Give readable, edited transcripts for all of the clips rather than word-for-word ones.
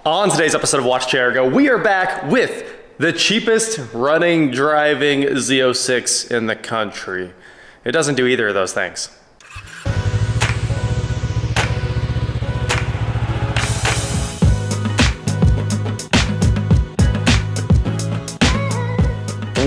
On today's episode of Watch Chair Go, we are back with the cheapest running driving Z06 in the country. It doesn't do either of those things.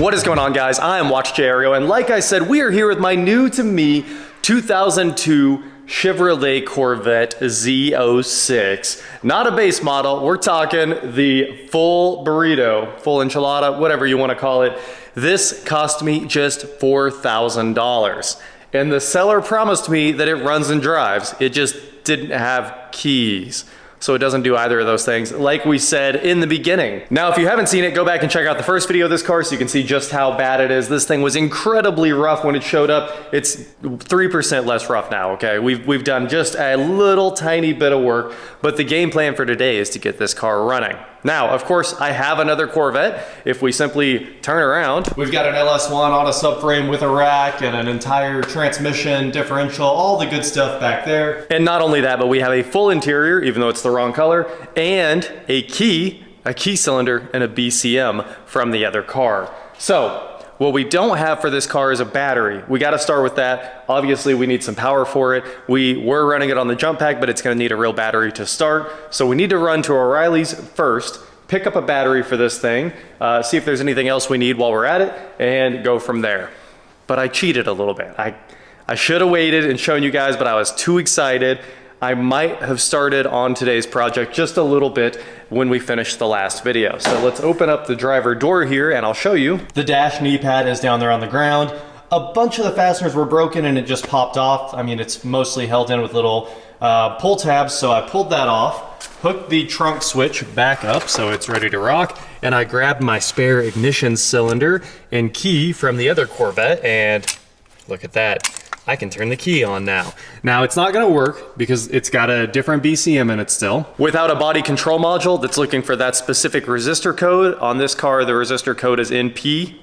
What is going on, guys? I am Watch Chair Go, and like I said, we are here with my new to me 2002 Chevrolet Corvette Z06. Not a base model, we're talking the full burrito, full enchilada, whatever you want to call it. This cost me just $4,000. And the seller promised me that it runs and drives. It just didn't have keys. So it doesn't do either of those things, like we said in the beginning. Now, if you haven't seen it, go back and check out the first video of this car so you can see just how bad it is. This thing was incredibly rough when it showed up. It's 3% less rough now, okay? We've done just a little tiny bit of work, but the game plan for today is to get this car running. Now, of course, I have another Corvette. If we simply turn around, we've got an LS1 on a subframe with a rack and an entire transmission, differential, all the good stuff back there. And not only that, but we have a full interior, even though it's the wrong color, and a key cylinder, and a BCM from the other car. So, what we don't have for this car is a battery. We gotta start with that. Obviously, we need some power for it. We were running it on the jump pack, but it's gonna need a real battery to start. So we need to run to O'Reilly's first, pick up a battery for this thing, see if there's anything else we need while we're at it, and go from there. But I cheated a little bit. I should have waited and shown you guys, but I was too excited. I might have started on today's project just a little bit when we finished the last video. So let's open up the driver door here and I'll show you. The dash knee pad is down there on the ground. A bunch of the fasteners were broken and it just popped off. I mean, it's mostly held in with little pull tabs, so I pulled that off, hooked the trunk switch back up so it's ready to rock, and I grabbed my spare ignition cylinder and key from the other Corvette, and look at that. I can turn the key on now. Now, it's not gonna work because it's got a different BCM in it still. Without a body control module that's looking for that specific resistor code, on this car, the resistor code is NP.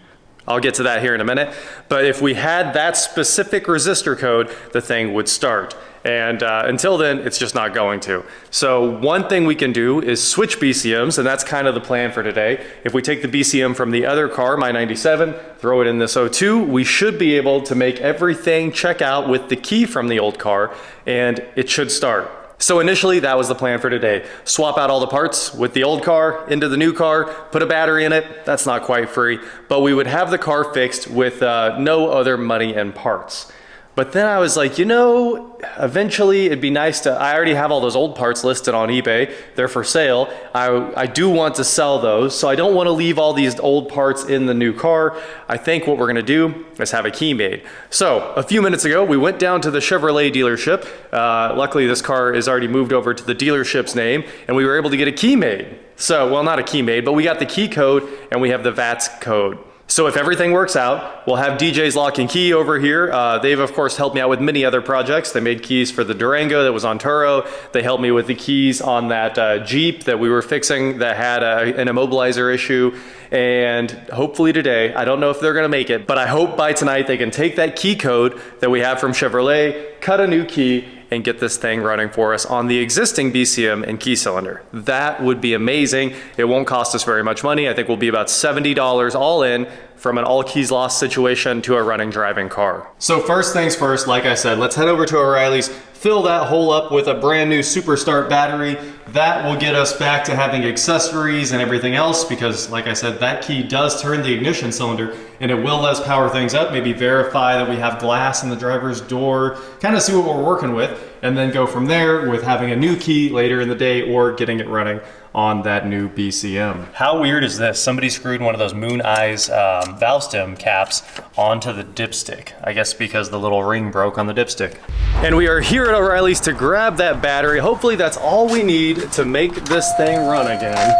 I'll get to that here in a minute. But if we had that specific resistor code, the thing would start. And until then, it's just not going to. So one thing we can do is switch BCMs, and that's kind of the plan for today. If we take the BCM from the other car, my 97, throw it in this 02, we should be able to make everything check out with the key from the old car, and it should start. So initially, that was the plan for today. Swap out all the parts with the old car into the new car, put a battery in it. That's not quite free, but we would have the car fixed with no other money and parts. But then I was like, you know, eventually it'd be nice to, I already have all those old parts listed on eBay. They're for sale. I do want to sell those, so I don't want to leave all these old parts in the new car. I think what we're gonna do is have a key made. So a few minutes ago, we went down to the Chevrolet dealership. Luckily this car is already moved over to the dealership's name, and we were able to get a key made. So, well, not a key made, but we got the key code and we have the VATS code. So if everything works out, we'll have DJ's Lock and Key over here. They've of course helped me out with many other projects. They made keys for the Durango that was on Turo. They helped me with the keys on that Jeep that we were fixing that had an immobilizer issue. And hopefully today, I don't know if they're gonna make it, but I hope by tonight they can take that key code that we have from Chevrolet, cut a new key, and get this thing running for us on the existing BCM and key cylinder. That would be amazing. It won't cost us very much money. I think we'll be about $70 all in from an all keys lost situation to a running driving car. So first things first, like I said, let's head over to O'Reilly's, fill that hole up with a brand new Super Start battery. That will get us back to having accessories and everything else because, like I said, that key does turn the ignition cylinder and it will let us power things up, maybe verify that we have glass in the driver's door, kind of see what we're working with, and then go from there with having a new key later in the day or getting it running on that new BCM. How weird is this? Somebody screwed one of those Moon Eyes valve stem caps onto the dipstick. I guess because the little ring broke on the dipstick. And we are here at O'Reilly's to grab that battery. Hopefully that's all we need to make this thing run again.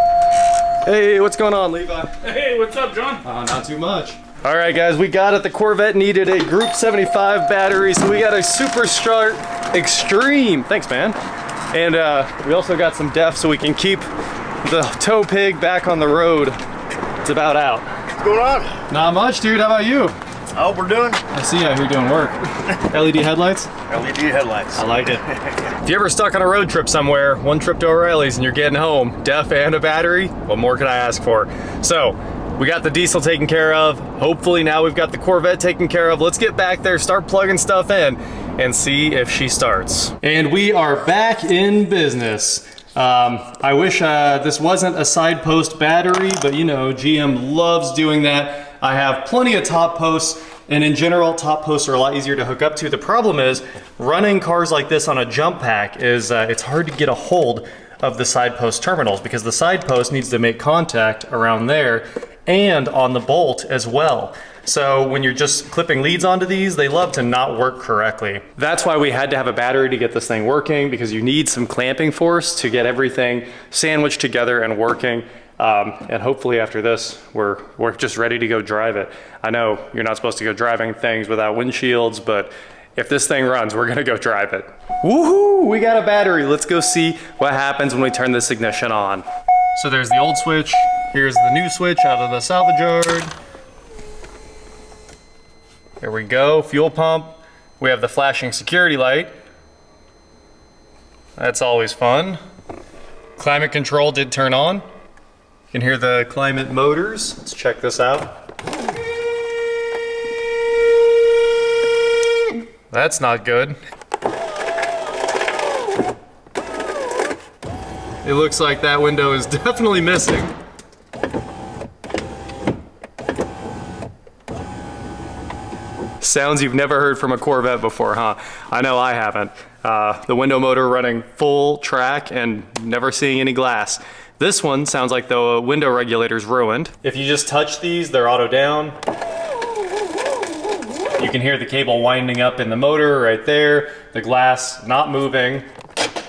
Hey, what's going on, Levi? Hey, what's up, John? Not too much. All right, guys, we got it. The Corvette needed a Group 75 battery, so we got a Super Start Extreme. Thanks, man. And we also got some DEF so we can keep the tow pig back on the road. It's about out. What's going on? Not much, dude. How about you? Oh, we're doing. I see you out here doing work. LED headlights? LED headlights. I like it. If you're ever stuck on a road trip somewhere, one trip to O'Reilly's and you're getting home, DEF and a battery, what more could I ask for? So, we got the diesel taken care of. Hopefully now we've got the Corvette taken care of. Let's get back there, start plugging stuff in, and see if she starts. And we are back in business. I wish this wasn't a side post battery, but you know, GM loves doing that. I have plenty of top posts, and in general, top posts are a lot easier to hook up to. The problem is, running cars like this on a jump pack is, it's hard to get a hold of the side post terminals because the side post needs to make contact around there and on the bolt as well. So when you're just clipping leads onto these, they love to not work correctly. That's why we had to have a battery to get this thing working, because you need some clamping force to get everything sandwiched together and working. And hopefully after this, we're just ready to go drive it. I know you're not supposed to go driving things without windshields, but if this thing runs, we're gonna go drive it. Woohoo, we got a battery. Let's go see what happens when we turn this ignition on. So there's the old switch. Here's the new switch out of the salvage yard. There we go, fuel pump. We have the flashing security light. That's always fun. Climate control did turn on. You can hear the climate motors. Let's check this out. That's not good. It looks like that window is definitely missing. Sounds you've never heard from a Corvette before, huh? I know I haven't. The window motor running full track and never seeing any glass. This one sounds like the window regulator's ruined. If you just touch these, they're auto down. You can hear the cable winding up in the motor right there. The glass not moving.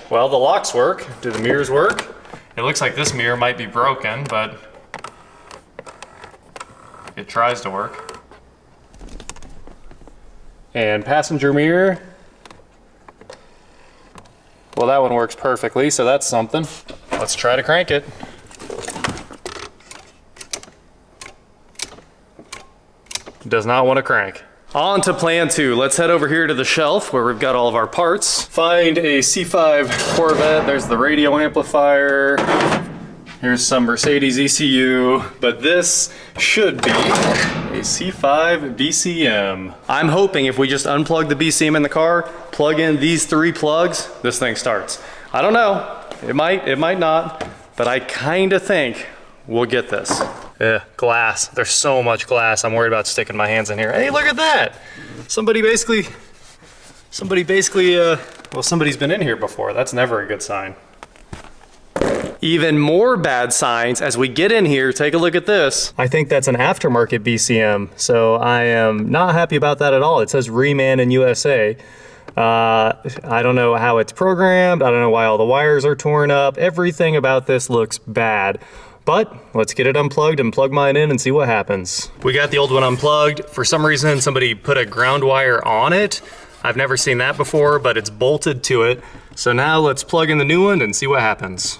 Well, the locks work. Do the mirrors work? It looks like this mirror might be broken, but it tries to work. And passenger mirror. Well, that one works perfectly, so that's something. Let's try to crank it. Does not want to crank. On to plan 2. Let's head over here to the shelf where we've got all of our parts. Find a C5 Corvette. There's the radio amplifier. Here's some Mercedes ECU, but this should be a C5 BCM. I'm hoping if we just unplug the BCM in the car, plug in these 3 plugs, this thing starts. I don't know, it might not, but I kinda think we'll get this. Glass, there's so much glass, I'm worried about sticking my hands in here. Hey, look at that! Somebody's been in here before. That's never a good sign. Even more bad signs as we get in here. Take a look at this. I think that's an aftermarket BCM, so I am not happy about that at all. It says Reman in USA. I don't know how it's programmed. I don't know why all the wires are torn up. Everything about this looks bad. But let's get it unplugged and plug mine in and see what happens. We got the old one unplugged. For some reason, somebody put a ground wire on it. I've never seen that before, but it's bolted to it. So now let's plug in the new one and see what happens.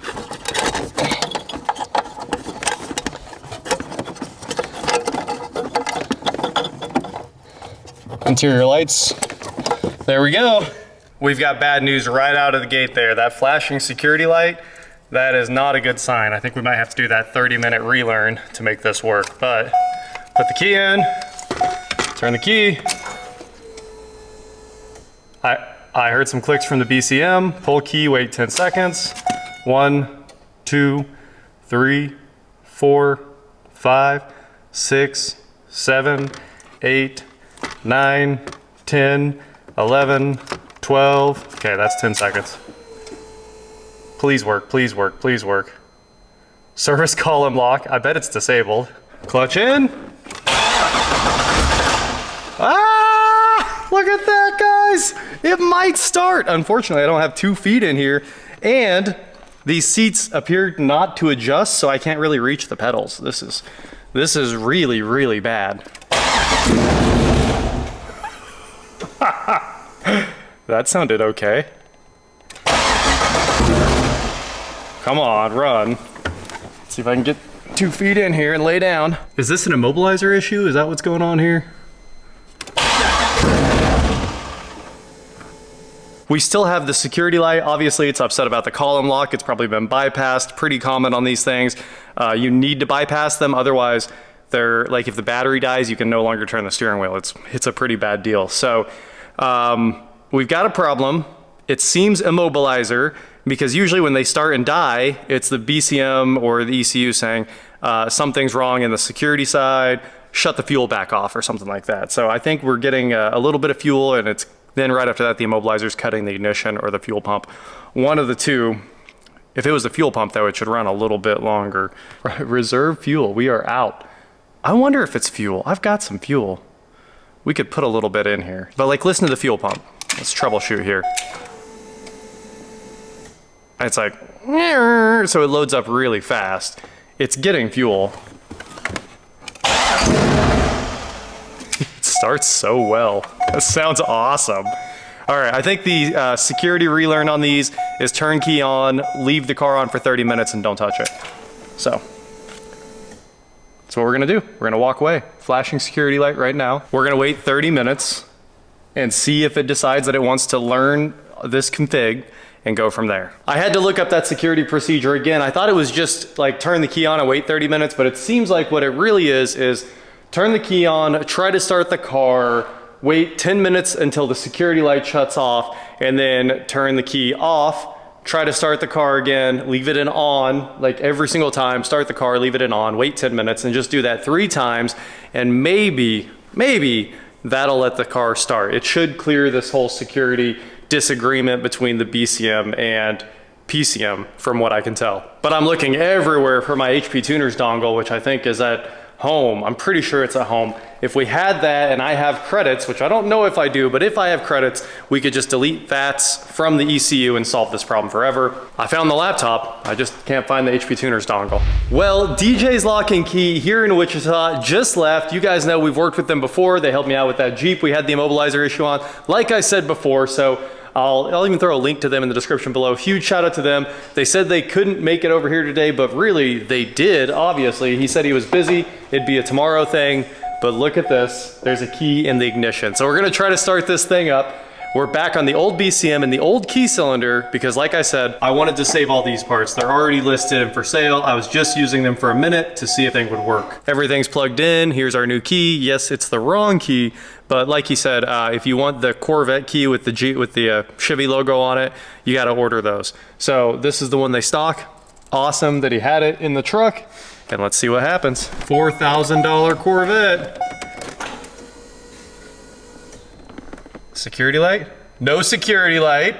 Interior lights. There we go. We've got bad news right out of the gate there. That flashing security light, that is not a good sign. I think we might have to do that 30-minute relearn to make this work. But put the key in, turn the key. I heard some clicks from the BCM. Pull key, wait 10 seconds. 1, 2, 3, 4, 5, 6, 7, 8, 9, 10, 11, 12. Okay, that's 10 seconds. Please work, please work, please work. Service column lock. I bet it's disabled. Clutch in. Ah! Look at that, guys! It might start. Unfortunately, I don't have 2 feet in here, and these seats appear not to adjust, so I can't really reach the pedals. This is really, really bad. That sounded okay. Come on, run. Let's see if I can get 2 feet in here and lay down. Is this an immobilizer issue? Is that what's going on here? We still have the security light. Obviously, it's upset about the column lock. It's probably been bypassed. Pretty common on these things. You need to bypass them. Otherwise, they're like, if the battery dies, you can no longer turn the steering wheel. It's a pretty bad deal. So we've got a problem. It seems immobilizer, because usually when they start and die, it's the BCM or the ECU saying something's wrong in the security side, shut the fuel back off or something like that. So I think we're getting a little bit of fuel, and it's then right after that, the immobilizer's cutting the ignition or the fuel pump. One of the two. If it was the fuel pump, though, it should run a little bit longer. Reserve fuel, we are out. I wonder if it's fuel. I've got some fuel. We could put a little bit in here. But like, listen to the fuel pump. Let's troubleshoot here. It's like, so it loads up really fast. It's getting fuel. It starts so well. That sounds awesome. All right, I think the security relearn on these is turn key on, leave the car on for 30 minutes and don't touch it. So that's what we're gonna do. We're gonna walk away. Flashing security light right now. We're gonna wait 30 minutes and see if it decides that it wants to learn this config and go from there. I had to look up that security procedure again. I thought it was just like turn the key on and wait 30 minutes, but it seems like what it really is turn the key on, try to start the car, wait 10 minutes until the security light shuts off, and then turn the key off, try to start the car again, leave it in on, like every single time, start the car, leave it in on, wait 10 minutes, and just do that 3 times, and maybe that'll let the car start. It should clear this whole security disagreement between the BCM and PCM from what I can tell. But I'm looking everywhere for my HP Tuners dongle, which I think is at home. I'm pretty sure it's at home. If we had that and I have credits, which I don't know if I do, but if I have credits, we could just delete FATs from the ECU and solve this problem forever. I found the laptop. I just can't find the HP Tuners dongle. Well, DJ's Lock and Key here in Wichita just left. You guys know we've worked with them before. They helped me out with that Jeep we had the immobilizer issue on, like I said before. So I'll even throw a link to them in the description below. Huge shout out to them. They said they couldn't make it over here today, but really they did, obviously. He said he was busy. It'd be a tomorrow thing, but look at this. There's a key in the ignition. So we're gonna try to start this thing up. We're back on the old BCM and the old key cylinder because like I said, I wanted to save all these parts. They're already listed and for sale. I was just using them for a minute to see if they would work. Everything's plugged in. Here's our new key. Yes, it's the wrong key, but like he said, if you want the Corvette key with the Chevy logo on it, you got to order those. So this is the one they stock. Awesome that he had it in the truck. And let's see what happens. $4,000 Corvette. Security light? No security light.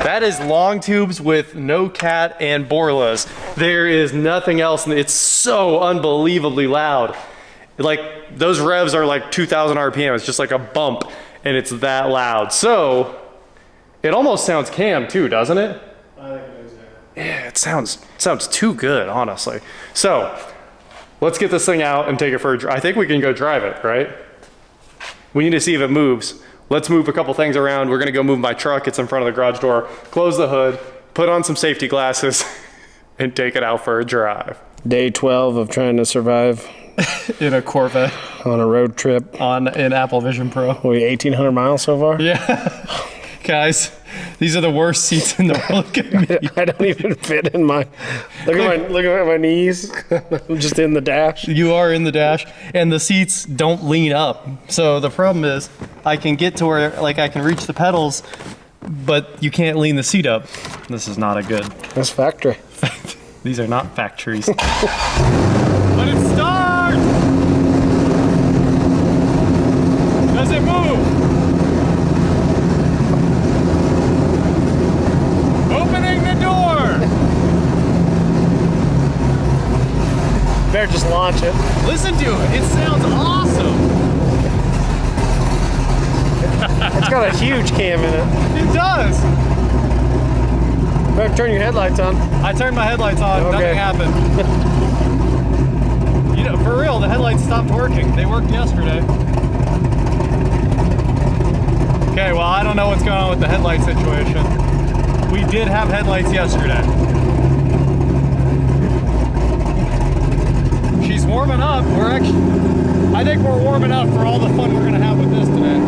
That is long tubes with no cat and Borlas. There is nothing else. It's so unbelievably loud. Like those revs are like 2,000 RPM. It's just like a bump and it's that loud. So it almost sounds cam too, doesn't it? I think it is, yeah. Yeah, it sounds too good, honestly. So let's get this thing out and take it for a drive. I think we can go drive it, right? We need to see if it moves. Let's move a couple things around. We're gonna go move my truck. It's in front of the garage door. Close the hood, put on some safety glasses, and take it out for a drive. Day 12 of trying to survive in a Corvette. On a road trip. In Apple Vision Pro. We 1,800 miles so far? Yeah. Guys, these are the worst seats in the world. Look at me. I don't even fit in my, look at my knees. I'm just in the dash. You are in the dash, and the seats don't lean up. So the problem is, I can get to where, like, I can reach the pedals, but you can't lean the seat up. This is not a good. That's factory. These are not factories. Let it start! Does it move? Opening the door! better just launch it. Listen to it. It sounds awesome. It's got a huge cam in it. It does. Better turn your headlights on. I turned my headlights on. Okay. Nothing happened. You know, for real, the headlights stopped working. They worked yesterday. Okay, well, I don't know what's going on with the headlight situation. We did have headlights yesterday. She's warming up. I think we're warming up for all the fun we're gonna have with this today.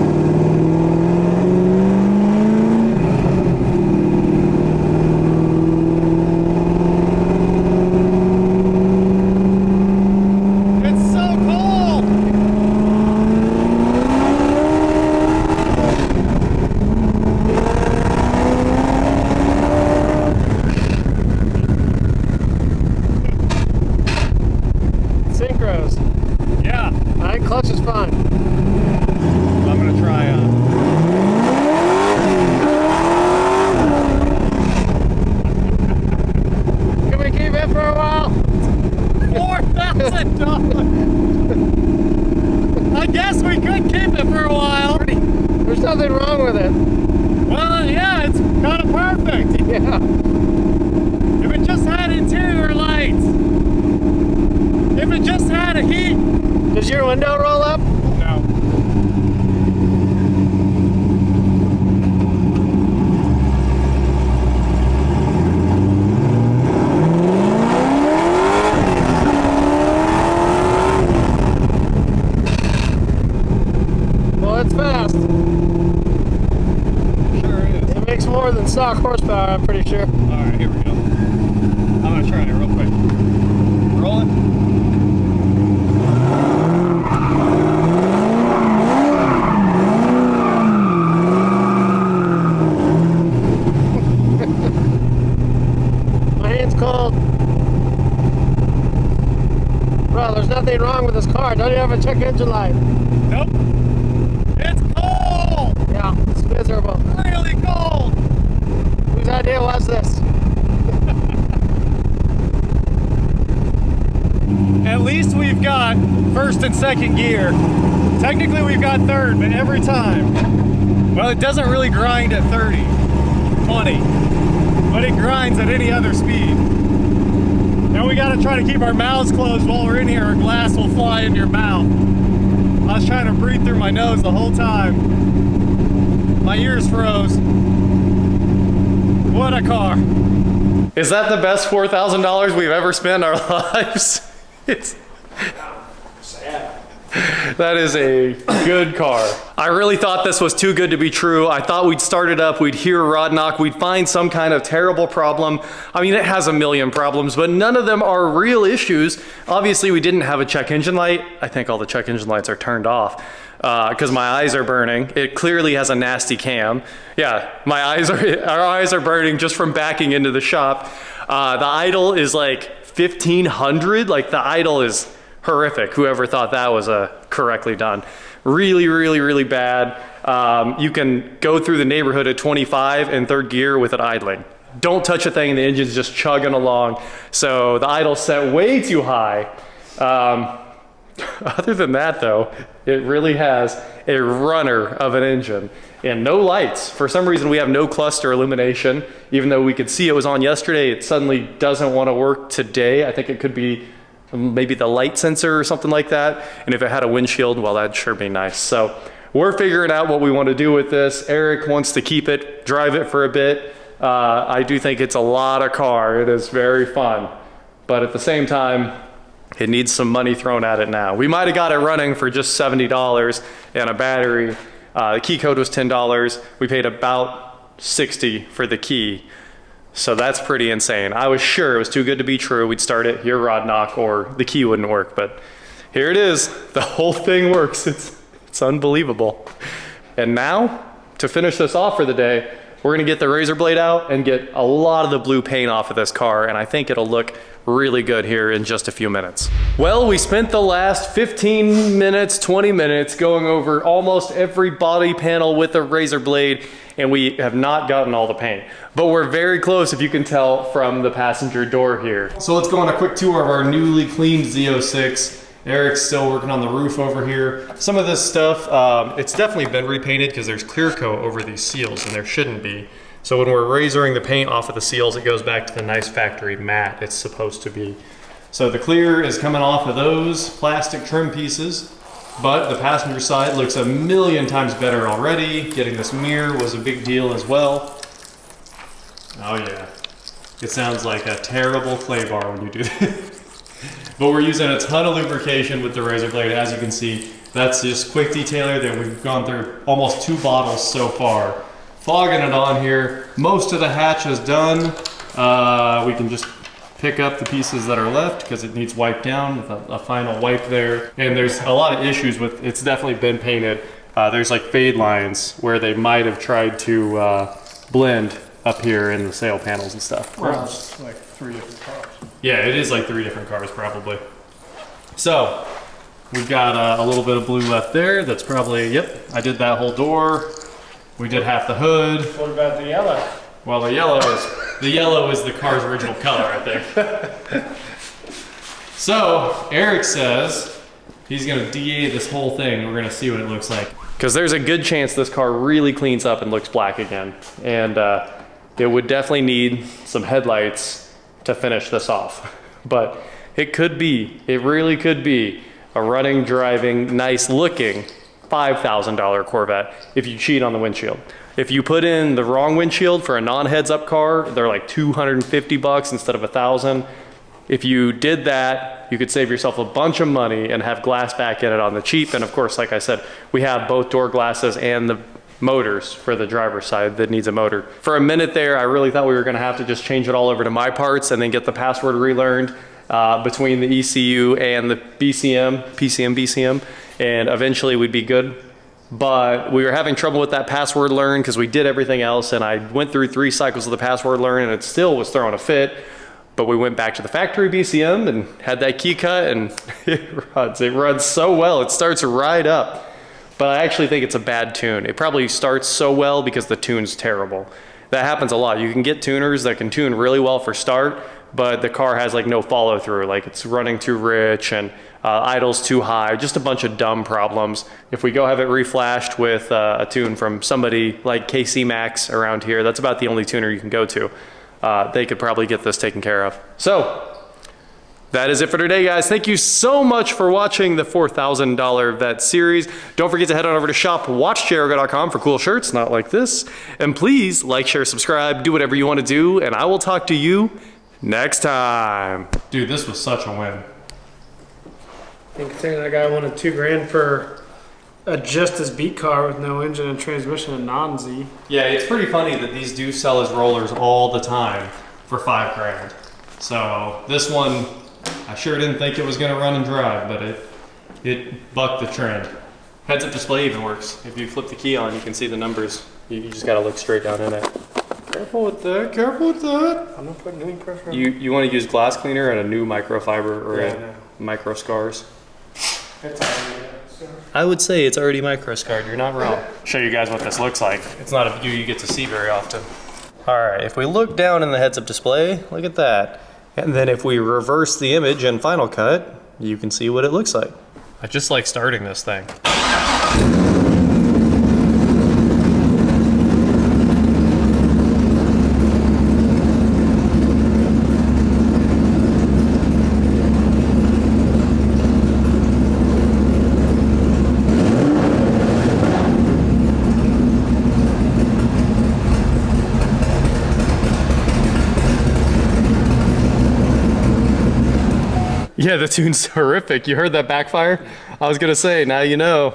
Clutch is fine. I'm gonna try Can we keep it for a while? $4,000. I guess we could keep it for a while. There's nothing wrong with it. Well, yeah, it's kind of perfect. Yeah. If it just had interior lights. If it just had a heat. Does your window roll up? No. Well, it's fast. Sure is. It makes more than stock horsepower, I'm pretty sure. Alright, here we go. I'm gonna try it real quick. Roll it. Cold. Well, there's nothing wrong with this car. Don't you have a check engine light? Nope. It's cold! Yeah, it's miserable. Really cold! Whose idea was this? At least we've got first and second gear. Technically we've got third, but every time. Well, it doesn't really grind at 30, 20, but it grinds at any other speed. Now we gotta try to keep our mouths closed while we're in here or glass will fly into your mouth. I was trying to breathe through my nose the whole time. My ears froze. What a car. Is that the best $4,000 we've ever spent in our lives? It's Sad. That is a good car. I really thought this was too good to be true. I thought we'd start it up, we'd hear a rod knock, we'd find some kind of terrible problem. I mean, it has a million problems, but none of them are real issues. Obviously, we didn't have a check engine light. I think all the check engine lights are turned off because my eyes are burning. It clearly has a nasty cam. Yeah, our eyes are burning just from backing into the shop. The idle is like 1,500. Like the idle is horrific. Whoever thought that was correctly done. Really, really, really bad. You can go through the neighborhood at 25 in third gear with it idling. Don't touch a thing, the engine's just chugging along. So the idle's set way too high. Other than that though, it really has a runner of an engine and no lights. For some reason we have no cluster illumination. Even though we could see it was on yesterday, it suddenly doesn't want to work today. I think it could be maybe the light sensor or something like that. And if it had a windshield, well, that'd sure be nice. So we're figuring out what we want to do with this. Eric wants to keep it, drive it for a bit. I do think it's a lot of car. It is very fun. But at the same time, it needs some money thrown at it now. We might have got it running for just $70 and a battery. The key code was $10. We paid about $60 for the key. So that's pretty insane. I was sure it was too good to be true. We'd start it, hear rod knock, or the key wouldn't work. But here it is. The whole thing works. It's unbelievable. And now, to finish this off for the day, we're gonna get the razor blade out and get a lot of the blue paint off of this car, and I think it'll look really good here in just a few minutes. Well, we spent the last 15 minutes, 20 minutes going over almost every body panel with a razor blade, and we have not gotten all the paint. But we're very close, if you can tell from the passenger door here. So let's go on a quick tour of our newly cleaned Z06. Eric's still working on the roof over here. Some of this stuff, it's definitely been repainted because there's clear coat over these seals, and there shouldn't be. So when we're razoring the paint off of the seals, it goes back to the nice factory matte it's supposed to be. So the clear is coming off of those plastic trim pieces, but the passenger side looks a million times better already. Getting this mirror was a big deal as well. Oh yeah, it sounds like a terrible clay bar when you do that. But we're using a ton of lubrication with the razor blade, as you can see. That's just quick detailer that we've gone through almost 2 bottles so far. Fogging it on here. Most of the hatch is done. We can just pick up the pieces that are left because it needs wiped down with a final wipe there. And there's a lot of issues with, it's definitely been painted. There's like fade lines where they might have tried to blend up here in the sail panels and stuff. Well, it's like 3 different cars. Yeah, it is like 3 different cars probably. So we've got a little bit of blue left there. That's probably, yep, I did that whole door. We did half the hood. What about the yellow? Well, the yellow is the car's original color right there. So Eric says he's gonna DA this whole thing. We're gonna see what it looks like. Because there's a good chance this car really cleans up and looks black again. And it would definitely need some headlights to finish this off. But it could be, it really could be a running, driving, nice looking $5,000 Corvette if you cheat on the windshield. If you put in the wrong windshield for a non-heads up car, they're like $250 instead of $1,000. If you did that, you could save yourself a bunch of money and have glass back in it on the cheap. And of course, like I said, we have both door glasses and the motors for the driver's side that needs a motor. For a minute there, I really thought we were gonna have to just change it all over to my parts and then get the password relearned between the ECU and the PCM, and eventually we'd be good. But we were having trouble with that password learn because we did everything else, and I went through 3 cycles of the password learn and it still was throwing a fit. But we went back to the factory BCM and had that key cut, and it runs so well. It starts right up. But I actually think it's a bad tune. It probably starts so well because the tune's terrible. That happens a lot. You can get tuners that can tune really well for start, but the car has like no follow through. Like it's running too rich and idle's too high, just a bunch of dumb problems. If we go have it reflashed with a tune from somebody like KC Max around here, that's about the only tuner you can go to. They could probably get this taken care of. So that is it for today, guys. Thank you so much for watching the $4,000 Vet series. Don't forget to head on over to shopwatchjaroga.com for cool shirts, not like this. And please like, share, subscribe, do whatever you want to do, and I will talk to you next time. Dude, this was such a win. I think considering that guy wanted $2 grand for a just as beat car with no engine and transmission and non-Z. Yeah, it's pretty funny that these do sell as rollers all the time for $5 grand. So this one, I sure didn't think it was gonna run and drive, but it bucked the trend. Heads-up display even works. If you flip the key on, you can see the numbers. You just gotta look straight down in it. Careful with that, careful with that. I'm not putting any pressure on. You wanna use glass cleaner and a new microfiber or a micro scars? It's already I would say it's already micro scarred, you're not wrong. Show you guys what this looks like. It's not a view you get to see very often. All right, if we look down in the heads-up display, look at that. And then if we reverse the image in Final Cut, you can see what it looks like. I just like starting this thing. Yeah, the tune's horrific. You heard that backfire? I was gonna say, now you know.